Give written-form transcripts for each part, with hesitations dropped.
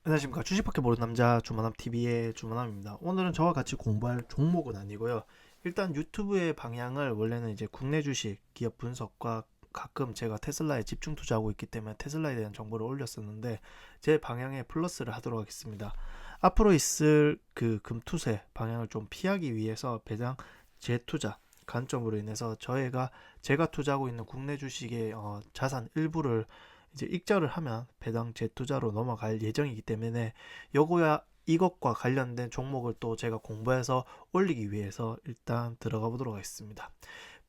안녕하십니까. 주식밖에 모르는 남자 주만남TV의 주만남입니다. 오늘은 저와 같이 공부할 종목은 아니고요. 일단 유튜브의 방향을 원래는 이제 국내 주식 기업 분석과 가끔 제가 테슬라에 집중 투자하고 있기 때문에 테슬라에 대한 정보를 올렸었는데 제 방향에 플러스를 하도록 하겠습니다. 앞으로 있을 그 금투세 방향을 좀 피하기 위해서 배당 재투자 관점으로 인해서 제가 투자하고 있는 국내 주식의 자산 일부를 이제 익절을 하면 배당 재투자로 넘어갈 예정이기 때문에 요거야 이것과 관련된 종목을 또 제가 공부해서 올리기 위해서 일단 들어가 보도록 하겠습니다.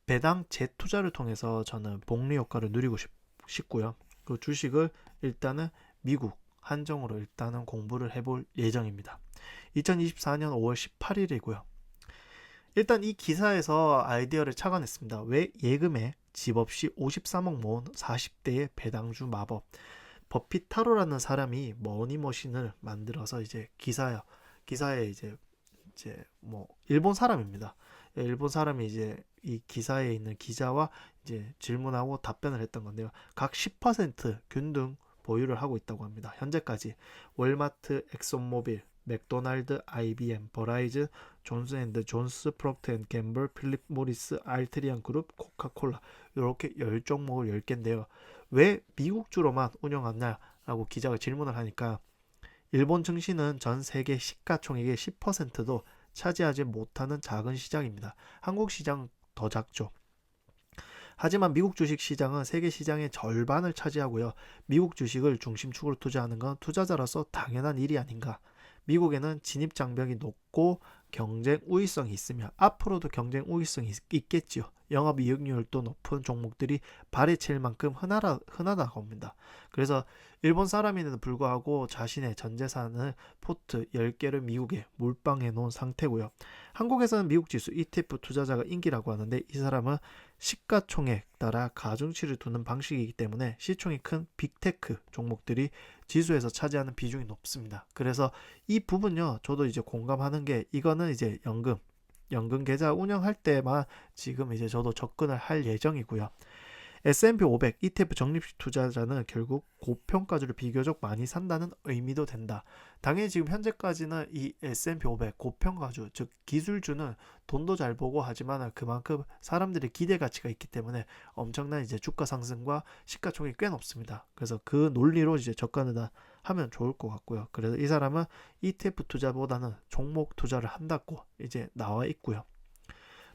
배당 재투자를 통해서 저는 복리 효과를 누리고 싶고요. 그 주식을 일단은 미국 한정으로 일단은 공부를 해볼 예정입니다. 2024년 5월 18일이고요. 일단 이 기사에서 아이디어를 착안했습니다. 왜 예금에 집 없이 53억 모은 40대의 배당주 마법. 버핏타로라는 사람이 머니머신을 만들어서 이제 기사에 이제 뭐 일본 사람입니다. 일본 사람이 이제 이 기사에 있는 기자와 이제 질문하고 답변을 했던 건데요. 각 10% 균등 보유를 하고 있다고 합니다. 현재까지 월마트, 엑손모빌, 맥도날드, IBM, 버라이즌, 존스앤존스, 프록트앤갬블, 필립 모리스, 알트리안 그룹, 코카콜라 이렇게 10종목을 10개인데요. 왜 미국주로만 운영하냐라고 기자가 질문을 하니까 일본 증시는 전 세계 시가총액의 10%도 차지하지 못하는 작은 시장입니다. 한국 시장 더 작죠. 하지만 미국 주식 시장은 세계 시장의 절반을 차지하고요. 미국 주식을 중심축으로 투자하는 건 투자자로서 당연한 일이 아닌가. 미국에는 진입 장벽이 높고 경쟁 우위성이 있으며 앞으로도 경쟁 우위성이 있겠지요. 영업이익률도 높은 종목들이 발에 칠 만큼 흔하다고 합니다. 그래서 일본 사람임에도 불구하고 자신의 전 재산을 포트 10개를 미국에 몰빵해 놓은 상태고요. 한국에서는 미국 지수 ETF 투자자가 인기라고 하는데 이 사람은 시가총액 따라 가중치를 두는 방식이기 때문에 시총이 큰 빅테크 종목들이 지수에서 차지하는 비중이 높습니다. 그래서 이 부분요, 저도 이제 공감하는 게 이거는 이제 연금 계좌 운영할 때만 지금 이제 저도 접근을 할 예정이고요. S&P 500 ETF 적립식 투자자는 결국 고평가주를 비교적 많이 산다는 의미도 된다. 당연히 지금 현재까지는 이 S&P 500 고평가주, 즉 기술주는 돈도 잘 보고 하지만 그만큼 사람들의 기대 가치가 있기 때문에 엄청난 이제 주가 상승과 시가총액이 꽤 높습니다. 그래서 그 논리로 이제 접근을 하면 좋을 것 같고요. 그래서 이 사람은 ETF 투자보다는 종목 투자를 한다고 이제 나와 있고요.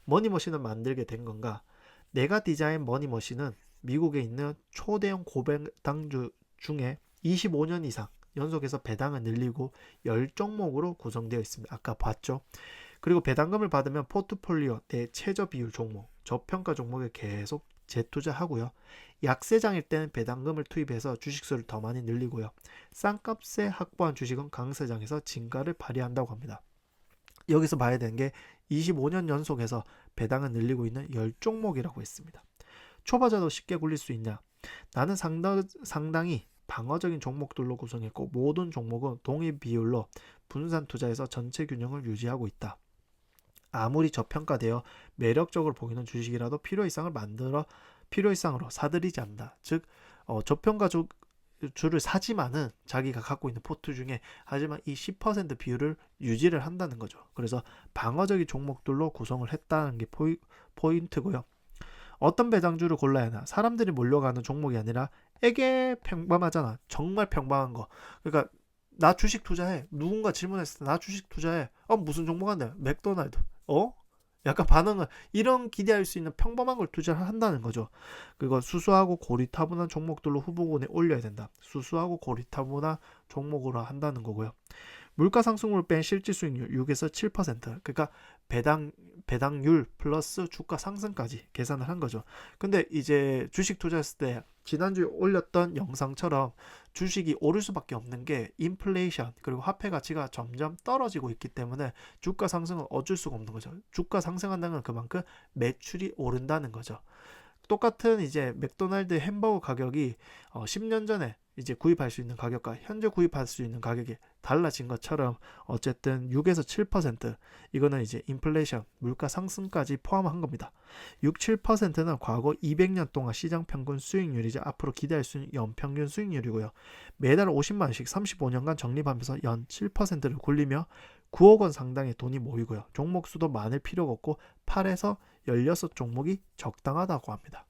머니머신을 만들게 된 건가? 내가 디자인 머니머신은 미국에 있는 초대형 고배당주 중에 25년 이상 연속해서 배당을 늘리고 10종목으로 구성되어 있습니다. 아까 봤죠? 그리고 배당금을 받으면 포트폴리오 내 최저 비율 종목, 저평가 종목에 계속 재투자하고요. 약세장일 때는 배당금을 투입해서 주식수를 더 많이 늘리고요. 싼 값에 확보한 주식은 강세장에서 진가를 발휘한다고 합니다. 여기서 봐야 되는 게 25년 연속해서 배당을 늘리고 있는 10종목이라고 했습니다. 초보자도 쉽게 굴릴 수 있냐? 나는 상당히 방어적인 종목들로 구성했고 모든 종목은 동일 비율로 분산 투자해서 전체 균형을 유지하고 있다. 아무리 저평가되어 매력적으로 보이는 주식이라도 필요 이상으로 사들이지 않는다. 즉 저평가 주를 사지만은 자기가 갖고 있는 포트 중에 하지만 이 10% 비율을 유지를 한다는 거죠. 그래서 방어적인 종목들로 구성을 했다는 게 포인트고요. 어떤 배당주를 골라야 하나? 사람들이 몰려가는 종목이 아니라 에게 평범하잖아. 정말 평범한 거. 그러니까 나 주식 투자해. 누군가 질문했을 때 나 주식 투자해. 무슨 종목 한대? 맥도날드. 약간 반응을 이런 기대할 수 있는 평범한 걸 투자를 한다는 거죠. 그리고 수수하고 고리타분한 종목들로 후보군에 올려야 된다. 수수하고 고리타분한 종목으로 한다는 거고요. 물가 상승률 뺀 실질 수익률 6에서 7%. 그러니까 배당률 플러스 주가 상승까지 계산을 한 거죠. 근데 이제 주식 투자했을 때 지난주에 올렸던 영상처럼 주식이 오를 수밖에 없는 게 인플레이션 그리고 화폐 가치가 점점 떨어지고 있기 때문에 주가 상승은 어쩔 수가 없는 거죠. 주가 상승한다는 건 그만큼 매출이 오른다는 거죠. 똑같은 이제 맥도날드 햄버거 가격이 10년 전에 이제 구입할 수 있는 가격과 현재 구입할 수 있는 가격이 달라진 것처럼 어쨌든 6에서 7% 이거는 이제 인플레이션, 물가 상승까지 포함한 겁니다. 6, 7%는 과거 200년 동안 시장 평균 수익률이자 앞으로 기대할 수 있는 연평균 수익률이고요. 매달 50만 원씩 35년간 적립하면서 연 7%를 굴리며 9억 원 상당의 돈이 모이고요. 종목 수도 많을 필요가 없고 8에서 16 종목이 적당하다고 합니다.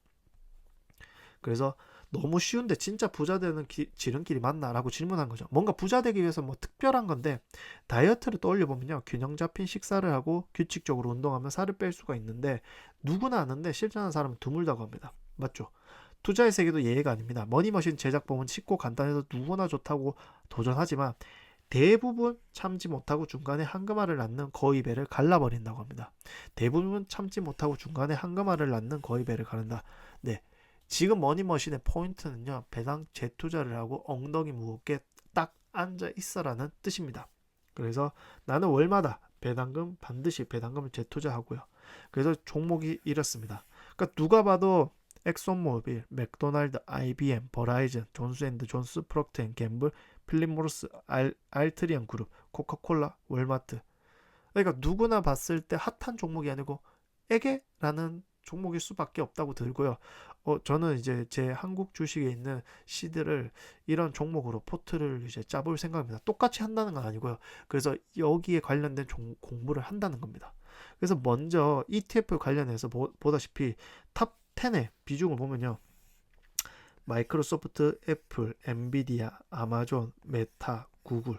그래서 너무 쉬운데 진짜 부자 되는 지름길이 맞나라고 질문한 거죠. 뭔가 부자 되기 위해서 뭐 특별한 건데 다이어트를 떠올려 보면요, 균형 잡힌 식사를 하고 규칙적으로 운동하면 살을 뺄 수가 있는데 누구나 아는데 실천하는 사람은 드물다고 합니다. 맞죠? 투자의 세계도 예외가 아닙니다. 머니머신 제작법은 쉽고 간단해서 누구나 좋다고 도전하지만 대부분 참지 못하고 중간에 한금알을 낳는 거위배를 갈라버린다고 합니다. 대부분 참지 못하고 중간에 한금알을 낳는 거위배를 가른다. 네, 지금 머니머신의 포인트는요, 배당 재투자를 하고 엉덩이 무겁게 딱 앉아 있어라는 뜻입니다. 그래서 나는 월마다 배당금 반드시 배당금을 재투자하고요. 그래서 종목이 이렇습니다. 그러니까 누가 봐도 엑손모빌, 맥도날드, IBM, 버라이즌, 존스앤드존스, 프록트앤갬블, 필립모리스, 알트리언 그룹, 코카콜라, 월마트. 그러니까 누구나 봤을 때 핫한 종목이 아니고 에게라는 종목일 수밖에 없다고 들고요. 저는 이제 제 한국 주식에 있는 시드를 이런 종목으로 포트를 이제 짜볼 생각입니다. 똑같이 한다는 건 아니고요. 그래서 여기에 관련된 공부를 한다는 겁니다. 그래서 먼저 ETF 관련해서 보다시피 탑 10의 비중을 보면요. 마이크로소프트, 애플, 엔비디아, 아마존, 메타, 구글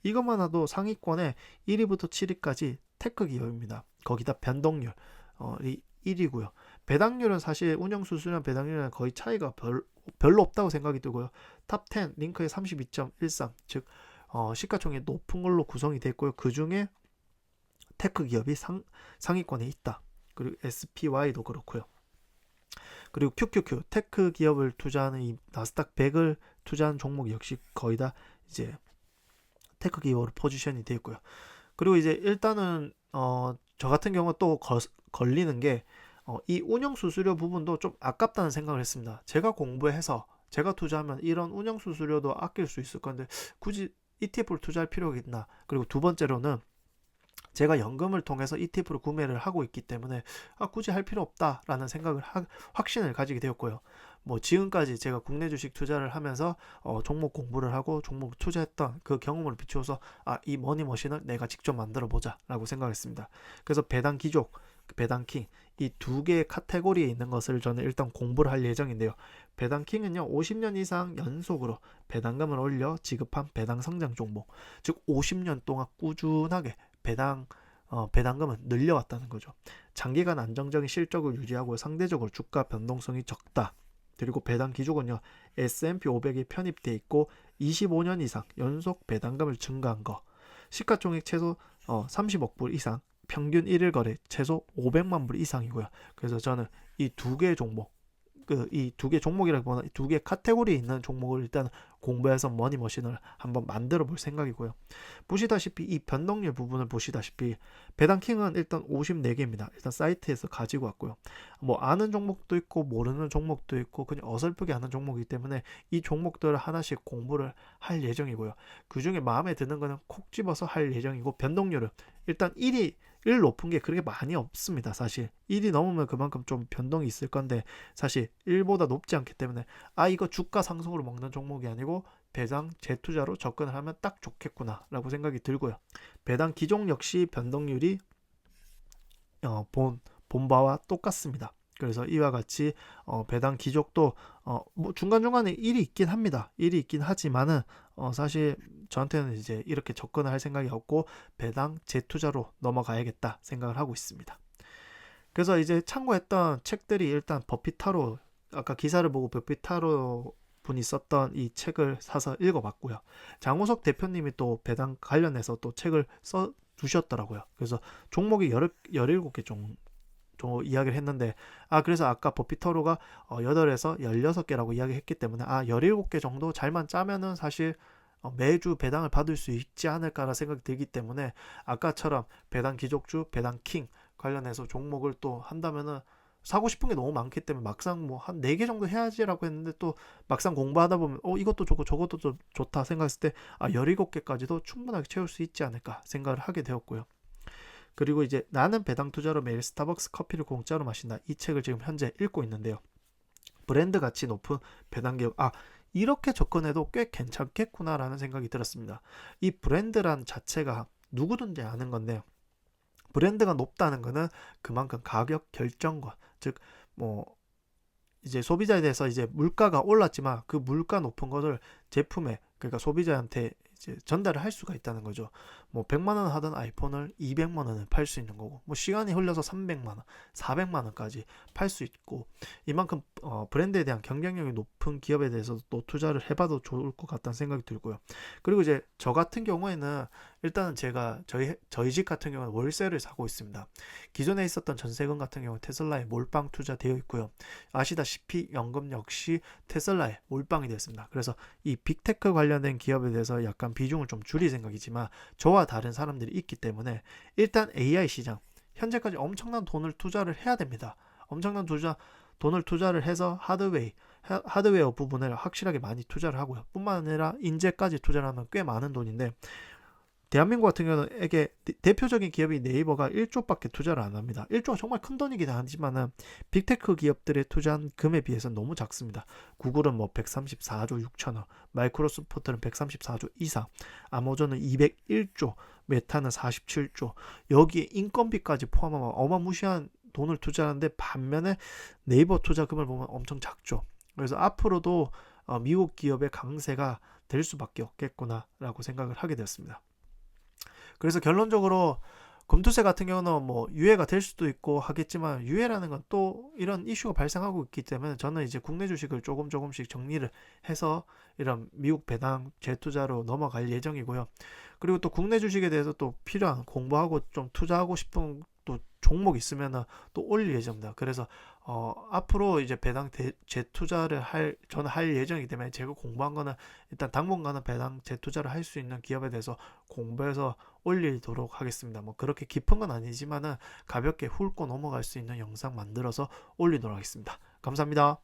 이것만 해도 상위권에 1위부터 7위까지 테크 기업입니다. 거기다 변동률 1위고요. 배당률은 사실 운영수수료랑 배당률은 거의 차이가 별로 없다고 생각이 들고요. 탑 10 링크의 32.13 즉 시가총액이 높은 걸로 구성이 됐고요. 그 중에 테크 기업이 상위권에 있다. 그리고 SPY도 그렇고요. 그리고 QQQ 테크 기업을 투자하는 이 나스닥 100을 투자하는 종목 역시 거의 다 이제 테크 기업으로 포지션이 되어 있고요. 그리고 이제 일단은 저 같은 경우 또 걸리는 게 이 운영 수수료 부분도 좀 아깝다는 생각을 했습니다. 제가 공부해서 제가 투자하면 이런 운영 수수료도 아낄 수 있을 건데 굳이 ETF를 투자할 필요가 있나? 그리고 두 번째로는 제가 연금을 통해서 ETF를 구매를 하고 있기 때문에 굳이 할 필요 없다라는 생각을 확신을 가지게 되었고요. 뭐 지금까지 제가 국내 주식 투자를 하면서 종목 공부를 하고 종목 투자했던 그 경험을 비추어서 이 머니머신을 내가 직접 만들어 보자 라고 생각했습니다. 그래서 배당 기족, 배당킹 이 두 개의 카테고리에 있는 것을 저는 일단 공부를 할 예정인데요. 배당킹은요 50년 이상 연속으로 배당금을 올려 지급한 배당 성장 종목, 즉 50년 동안 꾸준하게 배당금은 늘려왔다는 거죠. 장기간 안정적인 실적을 유지하고 상대적으로 주가 변동성이 적다. 그리고 배당 기준은요 S&P 500에 편입돼 있고 25년 이상 연속 배당금을 증가한 거, 시가총액 최소 30억 불 이상, 평균 1일 거래 최소 500만 불 이상이고요. 그래서 저는 이 두 개 종목, 이 두 개 종목이라기보다 두 개 카테고리에 있는 종목을 일단 공부해서 머니머신을 한번 만들어 볼 생각이고요. 보시다시피 이 변동률 부분을 보시다시피 배당킹은 일단 54개입니다. 일단 사이트에서 가지고 왔고요. 뭐 아는 종목도 있고 모르는 종목도 있고 그냥 어설프게 아는 종목이기 때문에 이 종목들을 하나씩 공부를 할 예정이고요. 그 중에 마음에 드는 거는 콕 집어서 할 예정이고, 변동률은 일단 1일 높은 게 그렇게 많이 없습니다. 사실 1이 넘으면 그만큼 좀 변동이 있을 건데 사실 1보다 높지 않기 때문에 이거 주가 상승으로 먹는 종목이 아니고 배당 재투자로 접근을 하면 딱 좋겠구나 라고 생각이 들고요. 배당 기종 역시 변동률이 본바와 똑같습니다. 그래서 이와 같이 배당 기족도 뭐 중간중간에 일이 있긴 합니다. 일이 있긴 하지만은 사실 저한테는 이제 이렇게 접근을 할 생각이 없고 배당 재투자로 넘어가야겠다 생각을 하고 있습니다. 그래서 이제 참고했던 책들이 일단 버핏타로, 아까 기사를 보고 버핏타로 분이 썼던 이 책을 사서 읽어봤고요. 장우석 대표님이 또 배당 관련해서 또 책을 써 두셨더라고요. 그래서 종목이 17개 이야기를 했는데 그래서 아까 버핏터로가 8에서 16개라고 이야기했기 때문에 17개 정도 잘만 짜면은 사실 매주 배당을 받을 수 있지 않을까라 생각이 들기 때문에 아까처럼 배당 기족주, 배당 킹 관련해서 종목을 또 한다면은 사고 싶은 게 너무 많기 때문에 막상 뭐 한 4개 정도 해야지라고 했는데 또 막상 공부하다 보면 이것도 좋고 저것도 좀 좋다 생각했을 때 17개까지도 충분하게 채울 수 있지 않을까 생각을 하게 되었고요. 그리고 이제 나는 배당 투자로 매일 스타벅스 커피를 공짜로 마신다. 이 책을 지금 현재 읽고 있는데요. 브랜드 가치 높은 배당 기업. 이렇게 접근해도 꽤 괜찮겠구나라는 생각이 들었습니다. 이 브랜드란 자체가 누구든지 아는 건데요. 브랜드가 높다는 것은 그만큼 가격 결정권, 즉 뭐 이제 소비자에 대해서 이제 물가가 올랐지만 그 물가 높은 것을 제품에, 그러니까 소비자한테 이제 전달을 할 수가 있다는 거죠. 뭐 100만 원 하던 아이폰을 200만 원에 팔 수 있는 거고, 뭐 시간이 흘려서 300만 원, 400만 원까지 팔 수 있고, 이만큼 브랜드에 대한 경쟁력이 높은 기업에 대해서 또 투자를 해봐도 좋을 것 같다는 생각이 들고요. 그리고 이제 저 같은 경우에는 일단은 제가 저희 집 같은 경우는 월세를 사고 있습니다. 기존에 있었던 전세금 같은 경우는 테슬라에 몰빵 투자되어 있고요. 아시다시피 연금 역시 테슬라에 몰빵이 됐습니다. 그래서 이 빅테크 관련된 기업에 대해서 약간 비중을 좀 줄일 생각이지만 저와 다른 사람들이 있기 때문에 일단 AI 시장 현재까지 엄청난 돈을 투자를 해야 됩니다. 엄청난 돈을 투자를 해서 하드웨어 부분을 확실하게 많이 투자를 하고요. 뿐만 아니라 인재까지 투자를 하면 꽤 많은 돈인데, 대한민국 같은 경우는 이게 대표적인 기업이 네이버가 1조밖에 투자를 안 합니다. 1조가 정말 큰 돈이긴 하지만은 빅테크 기업들의 투자한 금에 비해서는 너무 작습니다. 구글은 뭐 134조 6천억, 마이크로소프트는 134조 이상, 아마존은 201조, 메타는 47조, 여기에 인건비까지 포함하면 어마무시한 돈을 투자하는데, 반면에 네이버 투자금을 보면 엄청 작죠. 그래서 앞으로도 미국 기업의 강세가 될 수밖에 없겠구나라고 생각을 하게 되었습니다. 그래서 결론적으로 금투세 같은 경우는 뭐 유예가 될 수도 있고 하겠지만, 유예라는 건 또 이런 이슈가 발생하고 있기 때문에 저는 이제 국내 주식을 조금씩 정리를 해서 이런 미국 배당 재투자로 넘어갈 예정이고요. 그리고 또 국내 주식에 대해서 또 필요한 공부하고 좀 투자하고 싶은 또 종목 있으면 또 올릴 예정입니다. 그래서 앞으로 이제 배당 재투자를 저는 할 예정이기 때문에, 제가 공부한 거는 일단 당분간은 배당 재투자를 할 수 있는 기업에 대해서 공부해서 올리도록 하겠습니다. 뭐 그렇게 깊은 건 아니지만은 가볍게 훑고 넘어갈 수 있는 영상 만들어서 올리도록 하겠습니다. 감사합니다.